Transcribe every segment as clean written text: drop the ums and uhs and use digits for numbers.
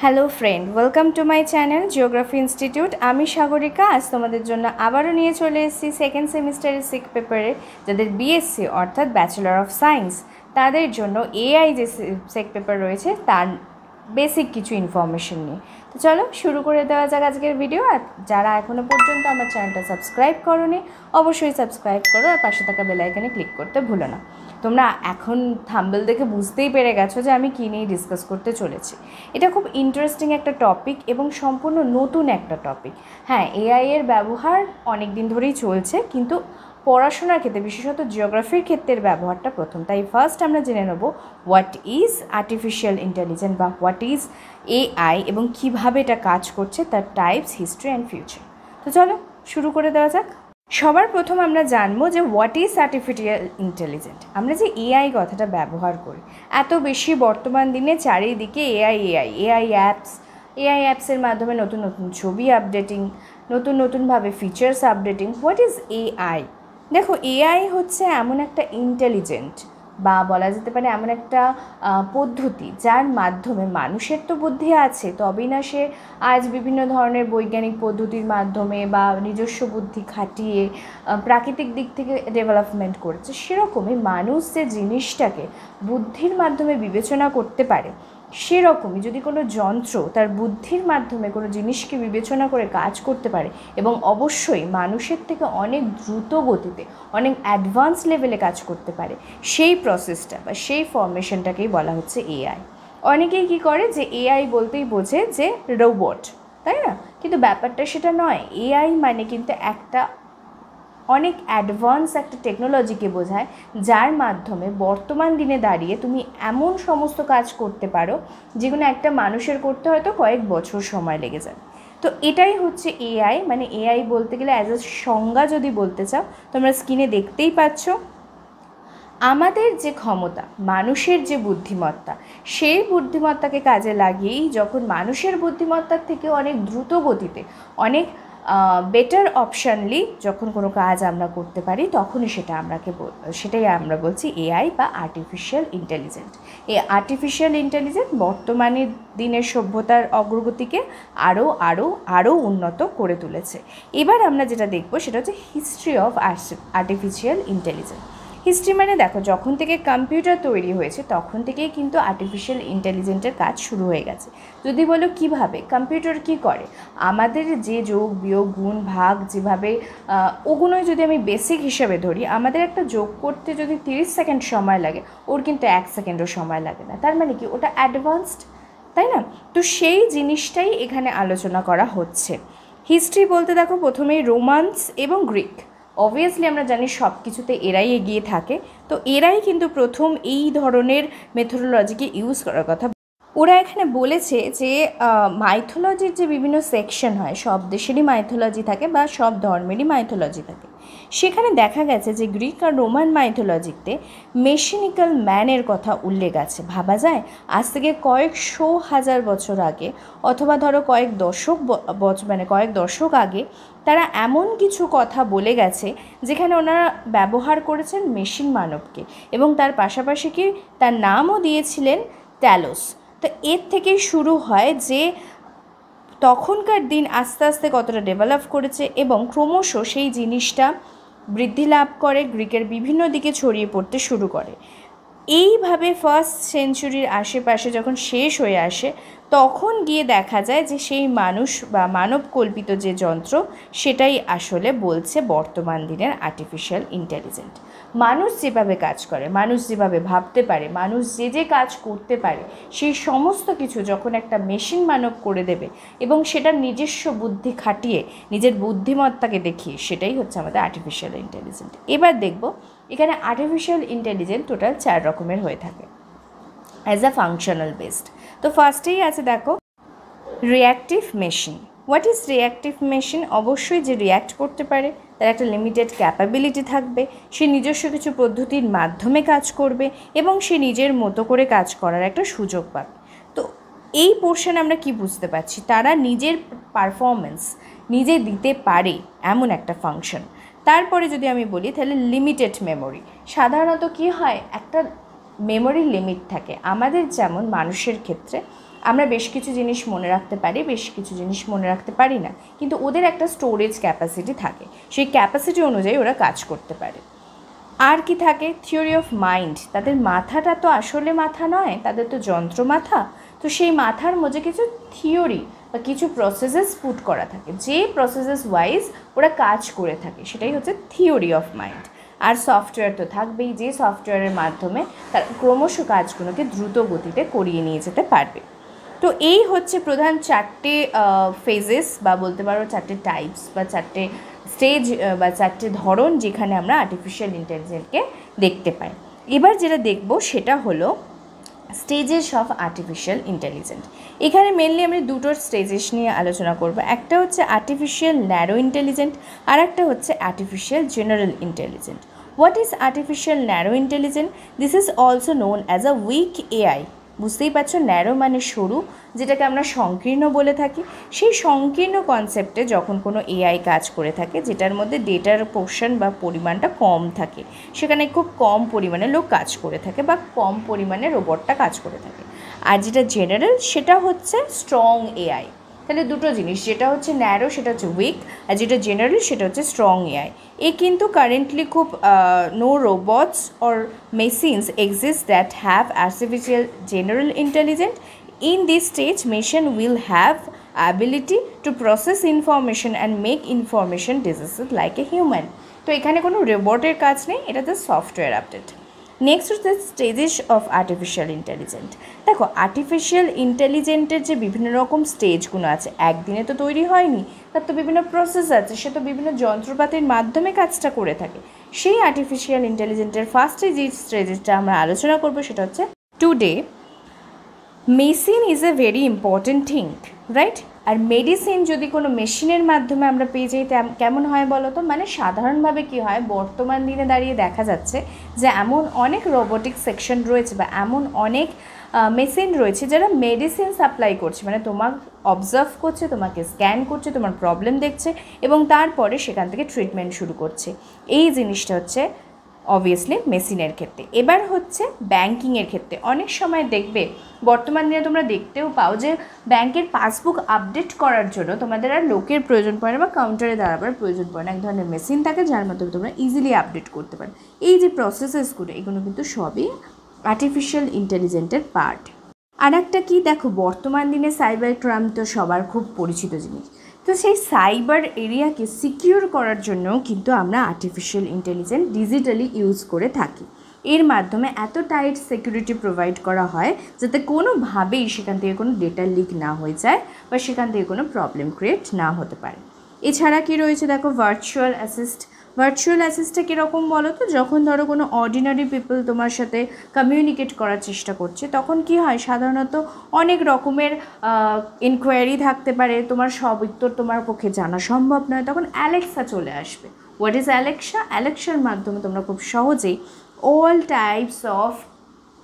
Hello friend, welcome to my channel geography institute. আমি সাগরিকা। আজ তোমাদের জন্য আবারও নিয়ে চলে এসেছি সেকেন্ড সেমিস্টারের সিক পেপারে যাদের বিএসসি অর্থাৎ ব্যাচেলর অফ সায়েন্স, তাদের জন্য এআই যে সেক পেপার রয়েছে তার বেসিক কিছু ইনফরমেশন নিয়ে। তো চলো শুরু করে দেওয়া যাক আজকের ভিডিও। আর যারা এখনও পর্যন্ত আমার চ্যানেলটা সাবস্ক্রাইব করোনি অবশ্যই সাবস্ক্রাইব করো আর পাশে থাকা বেল আইকনে ক্লিক করতে ভুলো না। তোমরা এখন থাম্বনেল দেখে বুঝতেই পেরে গেছো যে আমি কী নিয়ে ডিসকাস করতে চলেছি। এটা খুব ইন্টারেস্টিং একটা টপিক এবং সম্পূর্ণ নতুন একটা টপিক। হ্যাঁ, এআই এর ব্যবহার অনেক দিন ধরেই চলছে, কিন্তু পড়াশোনার ক্ষেত্রে বিশেষত জিওগ্রাফির ক্ষেত্রের ব্যবহারটা প্রথম। তাই ফার্স্ট আমরা জেনে নেব হোয়াট ইজ আর্টিফিশিয়াল ইন্টেলিজেন্স বা হোয়াট ইজ এআই এবং কীভাবে এটা কাজ করছে, তার টাইপস, হিস্ট্রি অ্যান্ড ফিউচার। তো চলো শুরু করে দেওয়া যাক। সবার প্রথম আমরা জানবো যে হোয়াট ইজ আর্টিফিশিয়াল ইন্টেলিজেন্ট। আমরা যে এআই কথাটা ব্যবহার করি এত বেশি বর্তমান দিনে চারিদিকে এআই অ্যাপসের মাধ্যমে নতুন নতুন ছবি আপডেটিং, নতুনভাবে features updating. What is AI? দেখো, এআই হচ্ছে এমন একটা ইন্টেলিজেন্ট বা বলা যেতে পারে এমন একটা পদ্ধতি যার মাধ্যমে মানুষের তো বুদ্ধি আছে, তবেই না সে আজ বিভিন্ন ধরনের বৈজ্ঞানিক পদ্ধতির মাধ্যমে বা নিজস্ব বুদ্ধি খাটিয়ে প্রাকৃতিক দিক থেকে ডেভেলপমেন্ট করেছে। সেরকমই মানুষ যে জিনিসটাকে বুদ্ধির মাধ্যমে বিবেচনা করতে পারে, সেরকমই যদি কোনো যন্ত্র তার বুদ্ধির মাধ্যমে কোনো জিনিসকে বিবেচনা করে কাজ করতে পারে এবং অবশ্যই মানুষের থেকে অনেক দ্রুত গতিতে অনেক অ্যাডভান্স লেভেলে কাজ করতে পারে, সেই প্রসেসটা বা সেই ফরমেশনটাকেই বলা হচ্ছে এআই। অনেকেই কী করে যে এআই বলতেই বোঝে যে রোবট, তাই না? কিন্তু ব্যাপারটা সেটা নয়। এআই মানে কিন্তু একটা অনেক অ্যাডভান্স একটা টেকনোলজিকে বোঝায়, যার মাধ্যমে বর্তমান দিনে দাঁড়িয়ে তুমি এমন সমস্ত কাজ করতে পারো যেগুলো একটা মানুষের করতে হয়তো কয়েক বছর সময় লেগে যায়। তো এটাই হচ্ছে এআই। মানে এআই বলতে গেলে অ্যাজ এ সংজ্ঞা যদি বলতে চাও, তোমরা স্ক্রিনে দেখতেই পাচ্ছ আমাদের যে ক্ষমতা, মানুষের যে বুদ্ধিমত্তা, সেই বুদ্ধিমত্তাকে কাজে লাগিয়েই যখন মানুষের বুদ্ধিমত্তার থেকে অনেক দ্রুত গতিতে অনেক বেটার অপশানলি যখন কোনো কাজ আমরা করতে পারি, তখনই সেটাই আমরা বলছি এআই বা আর্টিফিশিয়াল ইন্টেলিজেন্ট। এই আর্টিফিশিয়াল ইন্টেলিজেন্ট বর্তমানের দিনের সভ্যতার অগ্রগতিকে আরও উন্নত করে তুলেছে। এবার আমরা যেটা দেখব সেটা হচ্ছে history of artificial intelligence. History মানে দেখো, যখন থেকে কম্পিউটার তৈরি হয়েছে তখন থেকেই কিন্তু আর্টিফিশিয়াল ইন্টেলিজেন্সের কাজ শুরু হয়ে গেছে। যদি বলো কিভাবে, কম্পিউটার কি করে, আমাদের যে যোগ বিয়োগ গুণ ভাগ যেভাবে ওগুলোই যদি আমি বেসিক হিসেবে ধরি, আমাদের একটা যোগ করতে যদি 30 সেকেন্ড সময় লাগে, ওর কিন্তু 1 সেকেন্ডও সময় লাগে না। তার মানে কি, ওটা অ্যাডভান্সড, তাই না? তো সেই জিনিসটাই এখানে আলোচনা করা হচ্ছে। হিস্ট্রি বলতে দেখো প্রথমেই রোমান্স এবং গ্রিক। অবভিয়াসলি আমরা জানি সব কিছুতে এরাই এগিয়ে থাকে, তো এরাই কিন্তু প্রথম এই ধরনের মেথোডোলজিকে ইউজ করার কথা। ওরা এখানে বলেছে যে মাইথোলজির যে বিভিন্ন সেকশন হয়, সব দেশেরই মাইথোলজি থাকে বা সব ধর্মেরই মাইথোলজি থাকে, সেখানে দেখা গেছে যে গ্রিক আর রোমান মাইথোলজিতে মেশিনিক্যাল ম্যানের কথা উল্লেখ আছে। ভাবা যায় আজ থেকে কয়েকশো হাজার বছর আগে অথবা ধরো কয়েক দশক আগে তারা এমন কিছু কথা বলে গেছে যেখানে ওনারা ব্যবহার করেছেন মেশিন মানবকে, এবং তার পাশাপাশি কি তার নামও দিয়েছিলেন ট্যালোস। তো এর থেকেই শুরু হয় যে তখনকার দিন আস্তে আস্তে কতটা ডেভেলপ করেছে এবং ক্রমশ সেই জিনিসটা বৃদ্ধি লাভ করে, গ্রিকের বিভিন্ন দিকে ছড়িয়ে পড়তে শুরু করে। এইভাবে ফার্স্ট সেঞ্চুরির আশেপাশে যখন শেষ হয়ে আসে, তখন গিয়ে দেখা যায় যে সেই মানুষ বা মানব কল্পিত যে যন্ত্র, সেটাই আসলে বলছে বর্তমান দিনের আর্টিফিশিয়াল ইন্টেলিজেন্ট। মানুষ যেভাবে কাজ করে, মানুষ যেভাবে ভাবতে পারে, মানুষ যে কাজ করতে পারে, সেই সমস্ত কিছু যখন একটা মেশিন মানব করে দেবে এবং সেটার নিজস্ব বুদ্ধি খাটিয়ে নিজের বুদ্ধিমত্তাকে দেখিয়ে, সেটাই হচ্ছে আমাদের আর্টিফিশিয়াল ইন্টেলিজেন্ট। এবার দেখব এখানে আর্টিফিশিয়াল ইন্টেলিজেন্স টোটাল 4 রকমের হয়ে থাকে অ্যাজ আ ফাংশনাল বেসড। তো ফার্স্টেই আছে দেখো reactive machine. What is reactive machine? অবশ্যই যে রিঅ্যাক্ট করতে পারে, তার একটা লিমিটেড ক্যাপাবিলিটি থাকবে, সে নিজস্ব কিছু পদ্ধতির মাধ্যমে কাজ করবে এবং সে নিজের মতো করে কাজ করার একটা সুযোগ পাবে। তো এই পোর্শন আমরা কি বুঝতে পারছি, তারা নিজের পারফরমেন্স নিজে দিতে পারে এমন একটা ফাংশন। তারপরে যদি আমি বলি তাহলে লিমিটেড মেমোরি। সাধারণত কি হয়, একটা মেমোরি লিমিট থাকে। আমাদের যেমন মানুষের ক্ষেত্রে আমরা বেশ কিছু জিনিস মনে রাখতে পারি, বেশ কিছু জিনিস মনে রাখতে পারি না, কিন্তু ওদের একটা স্টোরেজ ক্যাপাসিটি থাকে, সেই ক্যাপাসিটি অনুযায়ী ওরা কাজ করতে পারে। আর কি থাকে? Theory of mind. তাদের মাথাটা তো আসলে মাথা নয়, তাদের তো যন্ত্র মাথা। তো সেই মাথার মধ্যে কিছু থিওরি বা কিছু প্রসেসেস পুট করা থাকে, যে প্রসেসেস ওয়াইজ ওরা কাজ করে থাকে, সেটাই হচ্ছে থিওরি অফ মাইন্ড। আর সফটওয়্যার তো থাকবেই, যে সফটওয়্যারের মাধ্যমে তার ক্রমশ কাজগুলোকে দ্রুত গতিতে করিয়ে নিয়ে যেতে পারবে। তো এই হচ্ছে প্রধান 4টে ফেজেস বা বলতে পারো 4টে টাইপস বা 4টে স্টেজ বা 4টে ধরন যেখানে আমরা আর্টিফিশিয়াল ইন্টেলিজেন্সকে দেখতে পাই। এবার যেটা দেখব সেটা হলো স্টেজেস অফ আর্টিফিশিয়াল ইন্টেলিজেন্স। এখানে মেনলি আমি দুটো স্টেজেস নিয়ে আলোচনা করব। একটা হচ্ছে আর্টিফিশিয়াল ন্যারো ইন্টেলিজেন্ট, আর একটা হচ্ছে artificial general intelligent. What is artificial narrow intelligent? This is also known as a weak AI. বুঝতেই পারছো, ন্যারো মানে সরু, যেটাকে আমরা সংকীর্ণ বলে থাকি। সেই সংকীর্ণ কনসেপ্টে যখন কোনো এআই কাজ করে থাকে, যেটার মধ্যে ডেটার পোর্শন বা পরিমাণটা কম থাকে, সেখানে খুব কম পরিমাণে লোক কাজ করে থাকে বা কম পরিমাণে রোবটটা কাজ করে থাকে। আর যেটা জেনারেল, সেটা হচ্ছে স্ট্রং এআই। তাহলে দুটো জিনিস, যেটা হচ্ছে ন্যারো সেটা হচ্ছে উইক, আর যেটা জেনারেল সেটা হচ্ছে স্ট্রং এআই। কিন্তু কারেন্টলি খুব no robots or machines exist that have artificial general intelligent. In this stage, machine will have ability to process information and make information decisions like a human. তো এখানে কোনো রোবটের কাজ নেই, এটা তো সফটওয়্যার আপডেট। নেক্সট হচ্ছে স্টেজেস অফ আর্টিফিশিয়াল ইন্টেলিজেন্ট। দেখো, আর্টিফিশিয়াল ইন্টেলিজেন্টের যে বিভিন্ন রকম স্টেজগুলো আছে, একদিনে তো তৈরি হয়নি, তার তো বিভিন্ন প্রসেস আছে, সে তো বিভিন্ন যন্ত্রপাতির মাধ্যমে কাজটা করে থাকে। সেই আর্টিফিশিয়াল ইন্টেলিজেন্টের ফার্স্টে যে স্টেজটা আমরা আলোচনা করবো সেটা হচ্ছে today machine is a very important thing, right? আর মেডিসিন যদি কোনো মেশিনের মাধ্যমে আমরা পেয়ে যাই কেমন হয় বলো তো? মানে সাধারণভাবে কি হয়, বর্তমান দিনে দাঁড়িয়ে দেখা যাচ্ছে যে এমন অনেক রোবোটিক সেকশন রয়েছে বা এমন অনেক মেশিন রয়েছে যারা মেডিসিন সাপ্লাই করছে, মানে তোমার অবজার্ভ করছে, তোমাকে স্ক্যান করছে, তোমার প্রবলেম দেখছে এবং তারপরে সেখান থেকে ট্রিটমেন্ট শুরু করছে। এই জিনিসটা হচ্ছে অবভিয়াসলি মেশিনের ক্ষেত্রে। এবার হচ্ছে ব্যাঙ্কিংয়ের ক্ষেত্রে অনেক সময় দেখবে, বর্তমান দিনে তোমরা দেখতেও পাও যে ব্যাংকের পাসবুক আপডেট করার জন্য তোমাদের আর লোকের প্রয়োজন পড়ে না বা কাউন্টারে দাঁড়াবার প্রয়োজন পড়ে না। এক ধরনের মেশিন থাকে যার মাধ্যমে তোমরা ইজিলি আপডেট করতে পারো। এই যে প্রসেসেসগুলো, এগুলো কিন্তু সবই আর্টিফিশিয়াল ইন্টেলিজেন্টের পার্ট। আর একটা কি দেখো, বর্তমান দিনে সাইবার ক্রাইম তো সবার খুব পরিচিত জিনিস। তো সেই সাইবার এরিয়াকে সিকিউর করার জন্যও কিন্তু আমরা আর্টিফিশিয়াল ইন্টেলিজেন্স ডিজিটালি ইউজ করে থাকি। এর মাধ্যমে এত টাইট সিকিউরিটি প্রোভাইড করা হয় যাতে কোনোভাবেই সেখান থেকে কোনো ডেটা লিক না হয়ে যায় বা সেখান থেকে কোনো প্রবলেম ক্রিয়েট না হতে পারে। এছাড়া কি রয়েছে দেখো, ভার্চুয়াল অ্যাসিস্ট। ভার্চুয়াল অ্যাসিস্টটা কীরকম বলো তো? যখন ধরো কোনো অর্ডিনারি পিপল তোমার সাথে কমিউনিকেট করার চেষ্টা করছে, তখন কি হয়, সাধারণত অনেক রকমের ইনকোয়ারি থাকতে পারে, তোমার সব উত্তর তোমার পক্ষে জানা সম্ভব নয়, তখন অ্যালেক্সা চলে আসবে। What is Alexa? অ্যালেক্সার মাধ্যমে তোমরা খুব সহজেই অল টাইপস অফ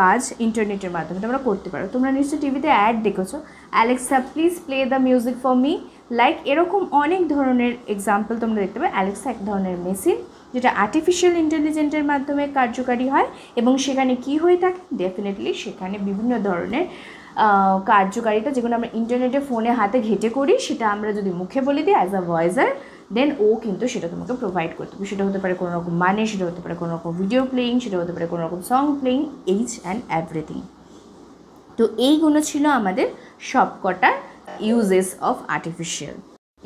কাজ ইন্টারনেটের মাধ্যমে তোমরা করতে পারো। তোমরা নিশ্চয়ই টিভিতে অ্যাড দেখেছো, Alexa please play the music for me, like এরকম অনেক ধরনের এক্সাম্পল তোমরা দেখতে পাবে। অ্যালেক্সা এক ধরনের মেশিন যেটা আর্টিফিশিয়াল ইন্টেলিজেন্সের মাধ্যমে কার্যকারী হয় এবং সেখানে কি হয়ে থাকে, ডেফিনেটলি সেখানে বিভিন্ন ধরনের কার্যকারিতা যেগুলো আমরা ইন্টারনেটে ফোনে হাতে ঘেঁটে করি, সেটা আমরা যদি মুখে বলে দিই অ্যাজ আ ভয়েসার, দেন ও কিন্তু সেটা তোমাকে প্রোভাইড করতে হবে। সেটা হতে পারে কোনো রকম মানে, সেটা হতে পারে কোনো রকম ভিডিও প্লেয়িং, সেটা হতে পারে কোনো রকম song playing, H and everything. তো এইগুলো ছিল আমাদের সবকটা ইউজেস অফ আর্টিফিশিয়াল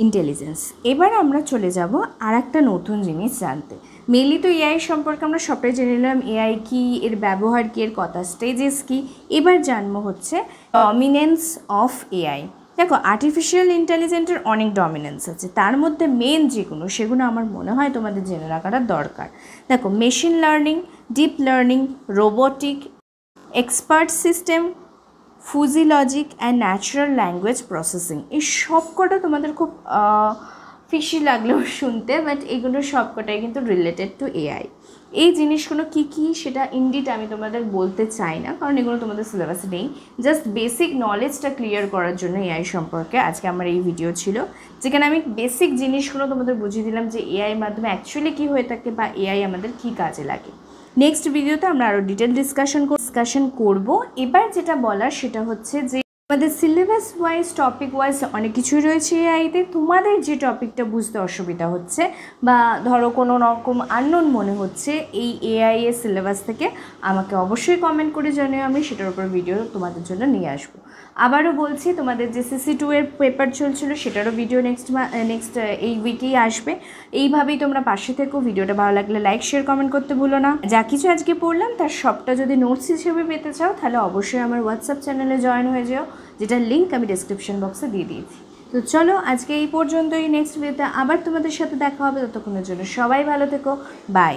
ইন্টেলিজেন্স। এবার আমরা চলে যাব আর একটা নতুন জিনিস জানতে। মেনলি তো এআই সম্পর্কে আমরা সবটাই জেনে নিলাম, এআই কী, এর ব্যবহার কী, এর কথা স্টেজেস কী। এবার জানবো হচ্ছে ডমিনেন্স অফ এআই। দেখো, আর্টিফিশিয়াল ইন্টেলিজেন্সের অনেক ডমিনেন্স আছে, তার মধ্যে মেন যেগুলো সেগুলো আমার মনে হয় তোমাদের জেনে রাখাটা দরকার। দেখো, machine learning, deep learning, robotic, expert system, Fuji logic and natural language processing. এই সবকটা তোমাদের খুব ফিশি লাগলেও শুনতে, বাট এগুলো সবকটাই কিন্তু রিলেটেড টু এআই। এই জিনিসগুলো কী কী সেটা ইনডিট আমি তোমাদের বলতে চাই না, কারণ এগুলো তোমাদের সিলেবাসে নেই। জাস্ট বেসিক নলেজটা ক্লিয়ার করার জন্য এআই সম্পর্কে আজকে আমার এই ভিডিও ছিল, যেখানে আমি বেসিক জিনিসগুলো তোমাদের বুঝিয়ে দিলাম যে এআইয়ের মাধ্যমে অ্যাকচুয়ালি কী হয়ে থাকে বা এআই আমাদের কী কাজে লাগে। নেক্সট ভিডিওতে আমরা আরও ডিটেল ডিসকাশন করব। এবার যেটা বলার সেটা হচ্ছে যে আমাদের সিলেবাস ওয়াইজ টপিক ওয়াইজ অনেক কিছুই রয়েছে এআইতে। তোমাদের যে টপিকটা বুঝতে অসুবিধা হচ্ছে বা ধরো কোনো রকম আননোন মনে হচ্ছে এই এআই এর সিলেবাস থেকে, আমাকে অবশ্যই কমেন্ট করে জানিও, আমি সেটার উপর ভিডিও তোমাদের জন্য নিয়ে আসবো। আবারও বলছি, তোমাদের যে CC2 এর পেপার চলছিল সেটারও ভিডিও নেক্সট এই উইকেই আসবে। এইভাবেই তোমরা পাশে থেকো। ভিডিওটা ভালো লাগলে লাইক শেয়ার কমেন্ট করতে ভুলো না। যা কিছু আজকে পড়লাম তার সবটা যদি নোটস হিসেবে পেতে চাও তাহলে অবশ্যই আমার হোয়াটসঅ্যাপ চ্যানেলে জয়েন হয়ে যাও, যেটার লিঙ্ক আমি ডেসক্রিপশন বক্সে দিয়ে দিয়েছি। তো চলো আজকে এই পর্যন্তই, নেক্সট ভিডিওতে আবার তোমাদের সাথে দেখা হবে। ততক্ষণের জন্য সবাই ভালো থেকো, বাই।